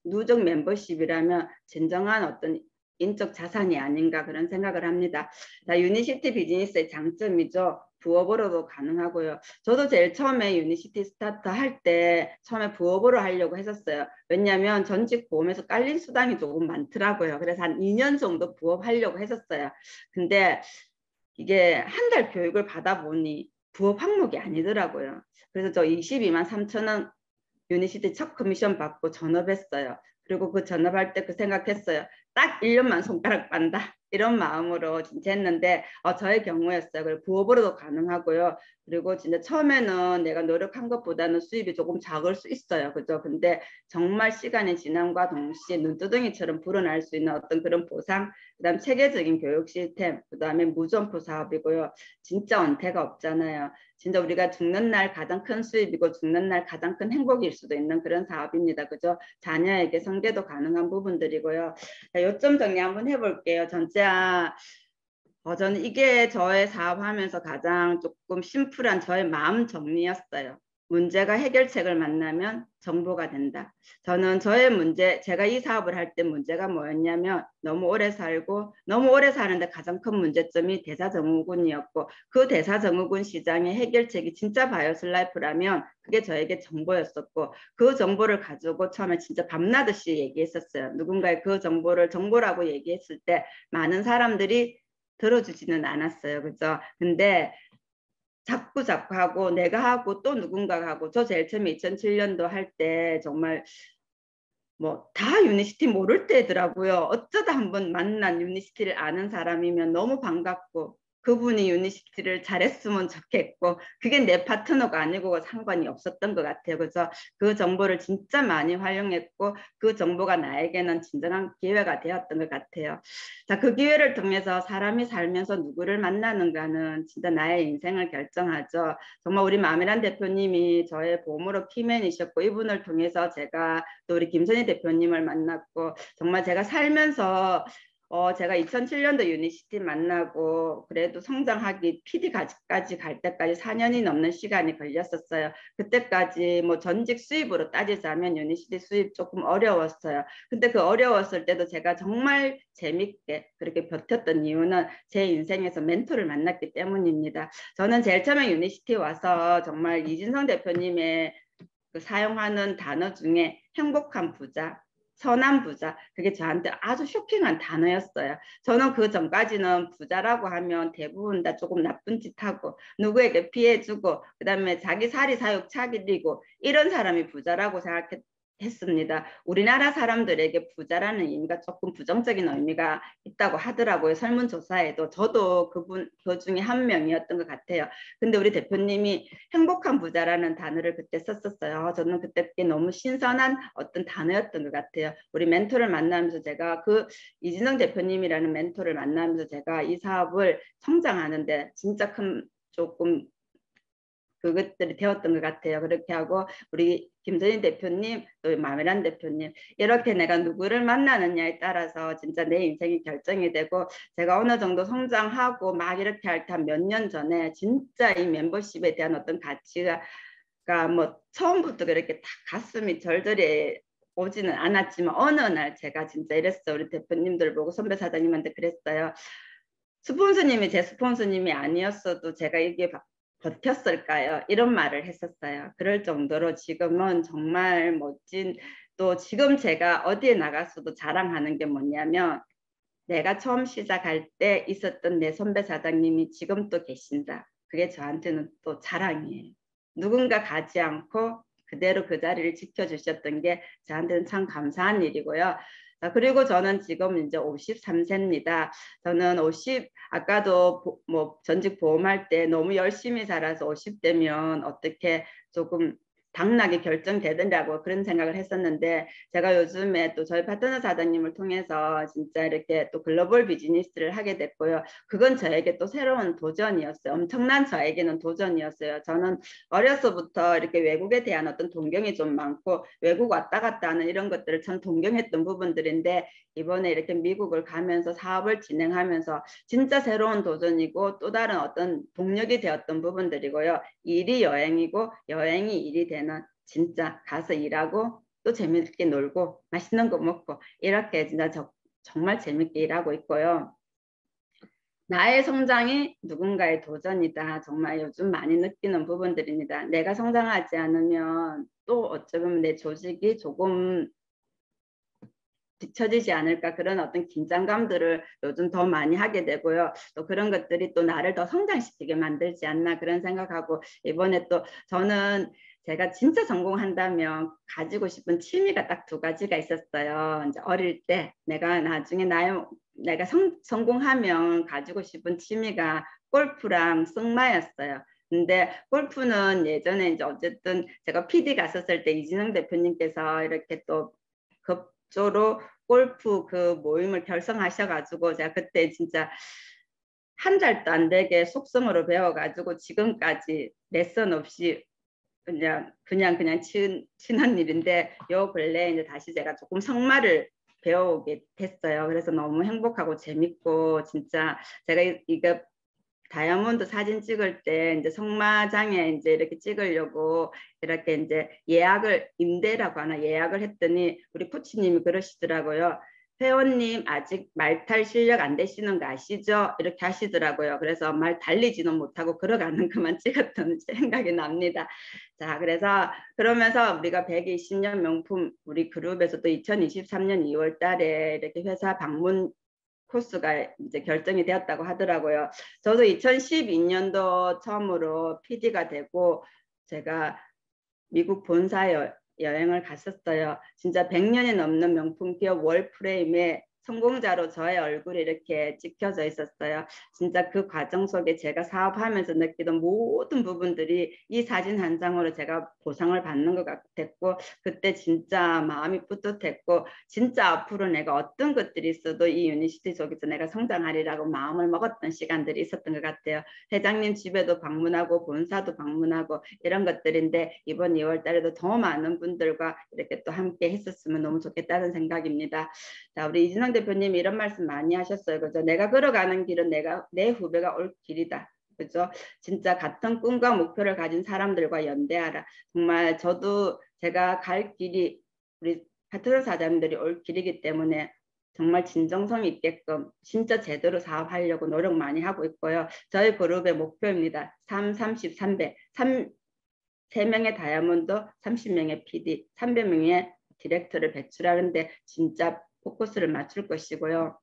누적 멤버십이라면 진정한 어떤 인적 자산이 아닌가 그런 생각을 합니다. 자, 유니시티 비즈니스의 장점이죠. 부업으로도 가능하고요. 저도 제일 처음에 유니시티 스타트 할 때 처음에 부업으로 하려고 했었어요. 왜냐하면 전직 보험에서 깔린 수당이 조금 많더라고요. 그래서 한 2년 정도 부업 하려고 했었어요. 근데 이게 한 달 교육을 받아보니 부업 항목이 아니더라고요. 그래서 저 22만 3천 원 유니시티 첫 커미션 받고 전업했어요. 그리고 그 전업할 때 그 생각했어요. 딱 1년만 손가락 빤다. 이런 마음으로 진짜 했는데 저의 경우였어요. 그리고 부업으로도 가능하고요. 그리고 진짜 처음에는 내가 노력한 것보다는 수입이 조금 작을 수 있어요. 그죠? 근데 정말 시간이 지남과 동시에 눈두덩이처럼 불어날 수 있는 어떤 그런 보상, 그다음 체계적인 교육 시스템, 그다음에 무점포 사업이고요. 진짜 언태가 없잖아요. 진짜 우리가 죽는 날 가장 큰 수입이고 죽는 날 가장 큰 행복일 수도 있는 그런 사업입니다. 그죠? 자녀에게 성계도 가능한 부분들이고요. 자, 요점 정리 한번 해볼게요. 저는 이게 저의 사업하면서 가장 조금 심플한 저의 마음 정리였어요. 문제가 해결책을 만나면 정보가 된다. 저는 저의 문제, 제가 이 사업을 할 때 문제가 뭐였냐면 너무 오래 살고 너무 오래 사는데 가장 큰 문제점이 대사증후군이었고 그 대사증후군 시장의 해결책이 진짜 바이오슬라이프라면 그게 저에게 정보였었고 그 정보를 가지고 처음에 진짜 밤낮없이 얘기했었어요. 누군가의 그 정보를 정보라고 얘기했을 때 많은 사람들이 들어주지는 않았어요. 그죠? 근데 자꾸 하고 내가 하고 또 누군가가 하고 저 제일 처음에 2007년도 할 때 정말 뭐 다 유니시티 모를 때더라고요. 어쩌다 한번 만난 유니시티를 아는 사람이면 너무 반갑고 그분이 유니시티를 잘했으면 좋겠고 그게 내 파트너가 아니고 상관이 없었던 것 같아요. 그래서 그 정보를 진짜 많이 활용했고 그 정보가 나에게는 진정한 기회가 되었던 것 같아요. 자, 그 기회를 통해서 사람이 살면서 누구를 만나는가는 진짜 나의 인생을 결정하죠. 정말 우리 마미란 대표님이 저의 보물로 키맨이셨고 이분을 통해서 제가 또 우리 김선희 대표님을 만났고 정말 제가 살면서 제가 2007년도 유니시티 만나고 그래도 성장하기 PD까지 갈 때까지 4년이 넘는 시간이 걸렸었어요. 그때까지 뭐 전직 수입으로 따지자면 유니시티 수입 조금 어려웠어요. 근데 그 어려웠을 때도 제가 정말 재밌게 그렇게 버텼던 이유는 제 인생에서 멘토를 만났기 때문입니다. 저는 제일 처음에 유니시티 와서 정말 이진성 대표님의 그 사용하는 단어 중에 행복한 부자, 선한 부자, 그게 저한테 아주 쇼킹한 단어였어요. 저는 그 전까지는 부자라고 하면 대부분 다 조금 나쁜 짓 하고 누구에게 피해주고 그다음에 자기 사리 사욕 차리고 이런 사람이 부자라고 했습니다. 우리나라 사람들에게 부자라는 의미가 조금 부정적인 의미가 있다고 하더라고요. 설문조사에도 저도 그 중에 한 명이었던 것 같아요. 근데 우리 대표님이 행복한 부자라는 단어를 그때 썼었어요. 저는 그때 너무 신선한 어떤 단어였던 것 같아요. 우리 멘토를 만나면서 제가 그 이진성 대표님이라는 멘토를 만나면서 제가 이 사업을 성장하는데 진짜 큰 조금 그것들이 되었던 것 같아요. 그렇게 하고 우리 김선희 대표님 또 마미란 대표님 이렇게 내가 누구를 만나느냐에 따라서 진짜 내 인생이 결정이 되고 제가 어느 정도 성장하고 막 이렇게 할 때 한 몇 년 전에 진짜 이 멤버십에 대한 어떤 가치가 뭐 처음부터 그렇게 딱 가슴이 절절히 오지는 않았지만 어느 날 제가 진짜 이랬어요. 우리 대표님들 보고 선배 사장님한테 그랬어요. 스폰서님이 제 스폰서님이 아니었어도 제가 이게 버텼을까요? 이런 말을 했었어요. 그럴 정도로 지금은 정말 멋진 또 지금 제가 어디에 나가서도 자랑하는 게 뭐냐면 내가 처음 시작할 때 있었던 내 선배 사장님이 지금 또 계신다. 그게 저한테는 또 자랑이에요. 누군가 가지 않고 그대로 그 자리를 지켜주셨던 게 저한테는 참 감사한 일이고요. 그리고 저는 지금 이제 53세입니다. 저는 아까도 뭐 전직 보험할 때 너무 열심히 살아서 50대면 어떻게 조금 당락이 결정되더라고 그런 생각을 했었는데, 제가 요즘에 또 저희 파트너 사장님을 통해서 진짜 이렇게 또 글로벌 비즈니스를 하게 됐고요. 그건 저에게 또 새로운 도전이었어요. 엄청난 저에게는 도전이었어요. 저는 어려서부터 이렇게 외국에 대한 어떤 동경이 좀 많고 외국 왔다 갔다 하는 이런 것들을 참 동경했던 부분들인데, 이번에 이렇게 미국을 가면서 사업을 진행하면서 진짜 새로운 도전이고 또 다른 어떤 동력이 되었던 부분들이고요. 일이 여행이고 여행이 일이 되는, 진짜 가서 일하고 또 재밌게 놀고 맛있는 거 먹고 이렇게 진짜 정말 재밌게 일하고 있고요. 나의 성장이 누군가의 도전이다. 정말 요즘 많이 느끼는 부분들입니다. 내가 성장하지 않으면 또 어쩌면 내 조직이 조금 뒤처지지 않을까, 그런 어떤 긴장감들을 요즘 더 많이 하게 되고요. 또 그런 것들이 또 나를 더 성장시키게 만들지 않나 그런 생각하고, 이번에 또 저는 제가 진짜 성공한다면 가지고 싶은 취미가 딱 두 가지가 있었어요. 이제 어릴 때 내가 나중에 내가 성공하면 가지고 싶은 취미가 골프랑 승마였어요. 근데 골프는 예전에 이제 어쨌든 제가 PD 갔었을 때 이진영 대표님께서 이렇게 또 급조로 골프 그 모임을 결성하셔가지고 제가 그때 진짜 한 달도 안 되게 속성으로 배워가지고 지금까지 레슨 없이 그냥 친한 일인데, 요 근래 이제 다시 제가 조금 성마를 배워오게 됐어요. 그래서 너무 행복하고 재밌고, 진짜 제가 이거 다이아몬드 사진 찍을 때 이제 성마장에 이제 이렇게 찍으려고 이렇게 이제 임대라고 하나, 예약을 했더니 우리 코치님이 그러시더라고요. 회원님 아직 말 탈 실력 안 되시는 거 아시죠? 이렇게 하시더라고요. 그래서 말 달리지는 못하고 걸어가는 것만 찍었던 생각이 납니다. 자, 그러면서 우리가 120년 명품 우리 그룹에서도 2023년 2월 달에 이렇게 회사 방문 코스가 이제 결정이 되었다고 하더라고요. 저도 2012년도 처음으로 PD가 되고 제가 미국 본사 여행을 갔었어요. 진짜 100년이 넘는 명품 기업 월프레임에 성공자로 저의 얼굴이 이렇게 찍혀져 있었어요. 진짜 그 과정 속에 제가 사업하면서 느끼던 모든 부분들이 이 사진 한 장으로 제가 보상을 받는 것 같았고, 그때 진짜 마음이 뿌듯했고, 진짜 앞으로 내가 어떤 것들이 있어도 이 유니시티 속에서 내가 성장하리라고 마음을 먹었던 시간들이 있었던 것 같아요. 회장님 집에도 방문하고 본사도 방문하고 이런 것들인데, 이번 2월 달에도 더 많은 분들과 이렇게 또 함께 했었으면 너무 좋겠다는 생각입니다. 자, 우리 이진영 대표님 이런 말씀 많이 하셨어요. 그죠? 내가 걸어가는 길은 내 후배가 올 길이다. 그죠? 진짜 같은 꿈과 목표를 가진 사람들과 연대하라. 정말 저도 제가 갈 길이 우리 파트너 사장님들이 올 길이기 때문에 정말 진정성 있게끔 진짜 제대로 사업하려고 노력 많이 하고 있고요. 저희 그룹의 목표입니다. 3, 30, 300. 3명의 다이아몬드, 30명의 PD, 300명의 디렉터를 배출하는데 진짜 포커스를 맞출 것이고요.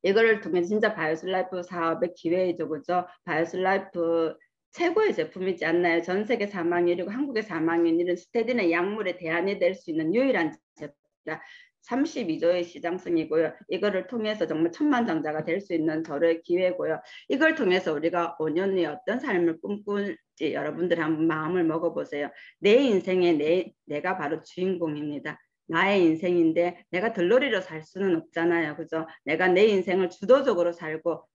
이거를 통해 진짜 바이오슬라이프 사업의 기회이죠. 그죠? 바이오슬라이프 최고의 제품이지 않나요? 전 세계 사망률이고 한국의 사망률은 스테디는 약물의 대안이 될 수 있는 유일한 제품이다. 32조의 시장성이고요. 이거를 통해서 정말 천만장자가 될 수 있는 저의 기회고요. 이걸 통해서 우리가 5년 후에 어떤 삶을 꿈꿀지 여러분들 한번 마음을 먹어보세요. 내 인생에 내가 바로 주인공입니다. 나의 인생인데 내가 들러리로 살 수는 없잖아요. 그죠? 내가 내 인생을 주도적으로 살고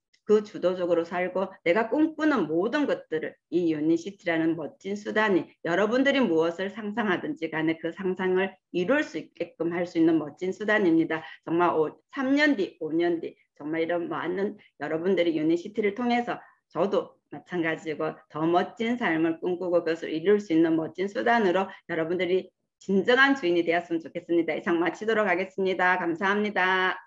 내가 꿈꾸는 모든 것들을 이 유니시티라는 멋진 수단이 여러분들이 무엇을 상상하든지 간에 그 상상을 이룰 수 있게끔 할 수 있는 멋진 수단입니다. 정말 3년 뒤, 5년 뒤 정말 이런 많은 여러분들이 유니시티를 통해서 저도 마찬가지고 더 멋진 삶을 꿈꾸고 그것을 이룰 수 있는 멋진 수단으로 여러분들이 진정한 주인이 되었으면 좋겠습니다. 이상 마치도록 하겠습니다. 감사합니다.